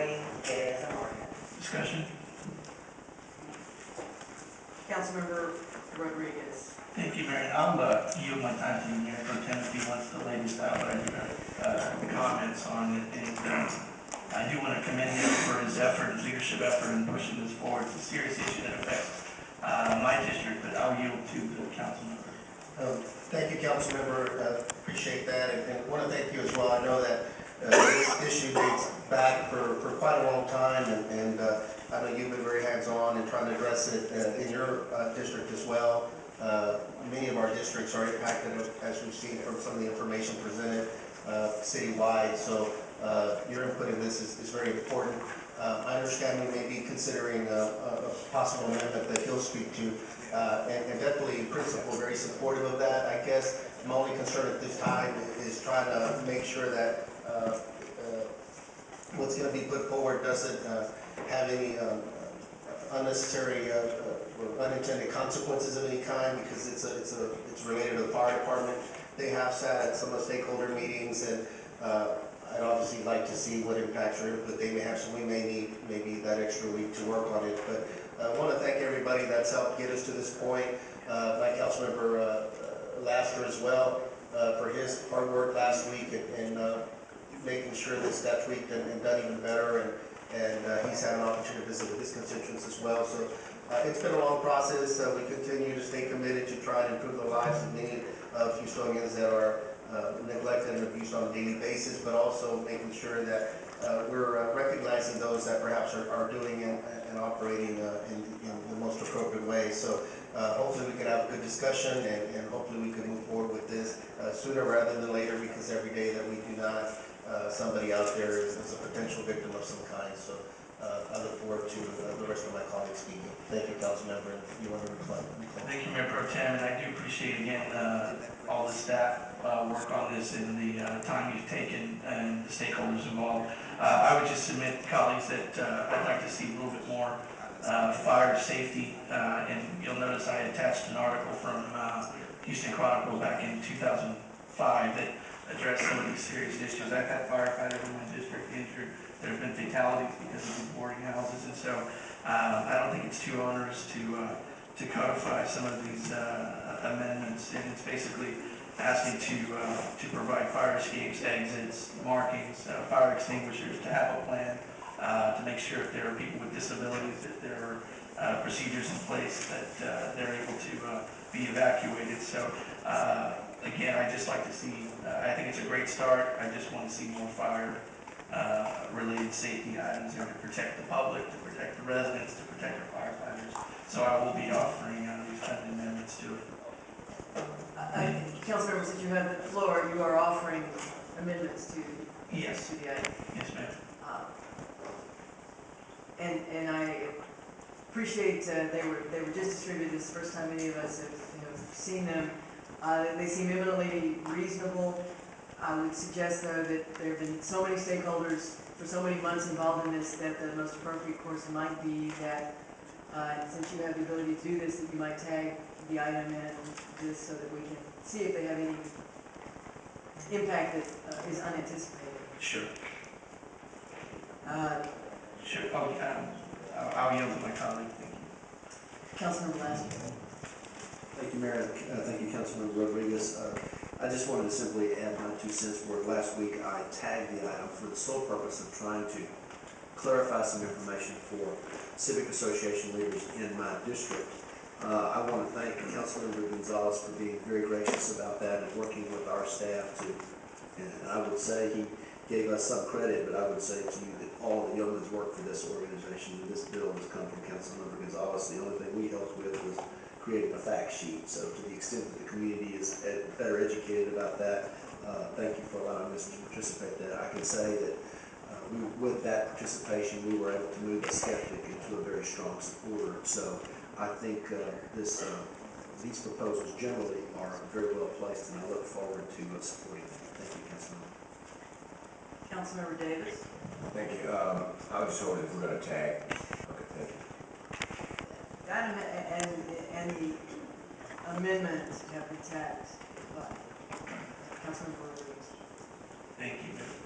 ready to get it as an ordinance. Discussion? Councilmember Rodriguez. Thank you, Mayor. I'll yield my time to you, Mayor Pro Tem, if he wants to lay this out, but I do have comments on it. And I do want to commend him for his effort, his leadership effort in pushing this forward. It's a serious issue that affects my district, but I'll yield to the council member. Thank you, council member. Appreciate that, and want to thank you as well. I know that this issue dates back for quite a long time, and I know you've been very hands-on in trying to address it in your district as well. Many of our districts are impacted, as we've seen from some of the information presented citywide. So your input in this is very important. I understand we may be considering a possible amendment that you'll speak to, and definitely in principle very supportive of that. I guess my only concern at this time is trying to make sure that what's going to be put forward doesn't have any unnecessary or unintended consequences of any kind, because it's related to the fire department. They have sat at some of the stakeholder meetings, and I'd obviously like to see what impacts or input they may have, so we may need maybe that extra week to work on it. But I want to thank everybody that's helped get us to this point. My Councilmember Laster as well for his hard work last week and making sure this got tweaked and done even better. And he's had an opportunity to visit with his constituents as well. So it's been a long process. We continue to stay committed to try and improve the lives of many Houstonians that are neglected and abused on a daily basis, but also making sure that we're recognizing those that perhaps are doing and operating in the most appropriate way. So hopefully we can have a good discussion, and hopefully we can move forward with this sooner rather than later, because every day that we do not, somebody out there is a potential victim of some kind. So I look forward to the rest of my colleagues speaking. Thank you, Councilmember. If you want to reply. Thank you, Mayor Pro Tem, and I do appreciate again all the staff work on this and the time you've taken and the stakeholders involved. I would just submit, colleagues, that I'd like to see a little bit more fire safety, and you'll notice I attached an article from Houston Chronicle back in 2005 that addressed some of these serious issues. I've had firefighters in my district injured. There have been fatalities because of these boarding houses, and so I don't think it's too onerous to codify some of these amendments, and it's basically asking to provide fire escapes, exits, markings, fire extinguishers, to have a plan to make sure if there are people with disabilities that there are procedures in place that they're able to be evacuated. So again, I just like to see, I think it's a great start. I just want to see more fire related safety items there to protect the public, to protect the residents, to protect our firefighters. So I will be offering these kind of amendments to it. Councilmember, since you have the floor, you are offering amendments to Yes. to the item. Yes, ma'am. And I appreciate they were just distributed. This is the first time any of us have seen them. They seem eminently reasonable. I would suggest, though, that there have been so many stakeholders for so many months involved in this that the most appropriate course might be that, since you have the ability to do this, that you might tag the item in just so that we can see if they have any impact that is unanticipated. Sure. Sure. Oh, I'll yield to my colleague. Thank you. Councilmember Laster. Thank you, Mayor. Thank you, Councilmember Rodriguez. I just wanted to simply add my 2 cents for it. Last week, I tagged the item for the sole purpose of trying to clarify some information for civic association leaders in my district. I want to thank Councilmember Gonzalez for being very gracious about that and working with our staff to, and I would say he gave us some credit, but I would say to you that all the yeoman's work for this organization and this bill has come from Councilmember Gonzalez. The only thing we helped with was creating a fact sheet. So to the extent that the community is better educated about that, thank you for allowing us to participate in that. I can say that with that participation, we were able to move a skeptic into a very strong supporter. So I think these proposals generally are very well placed, and I look forward to supporting them. Thank you, Councilmember. Councilmember Davis. Thank you. I was just wondering if we're going to tag. Okay, thank you. That and the amendment have been tagged by Councilmember Rodriguez. Thank you, Mayor.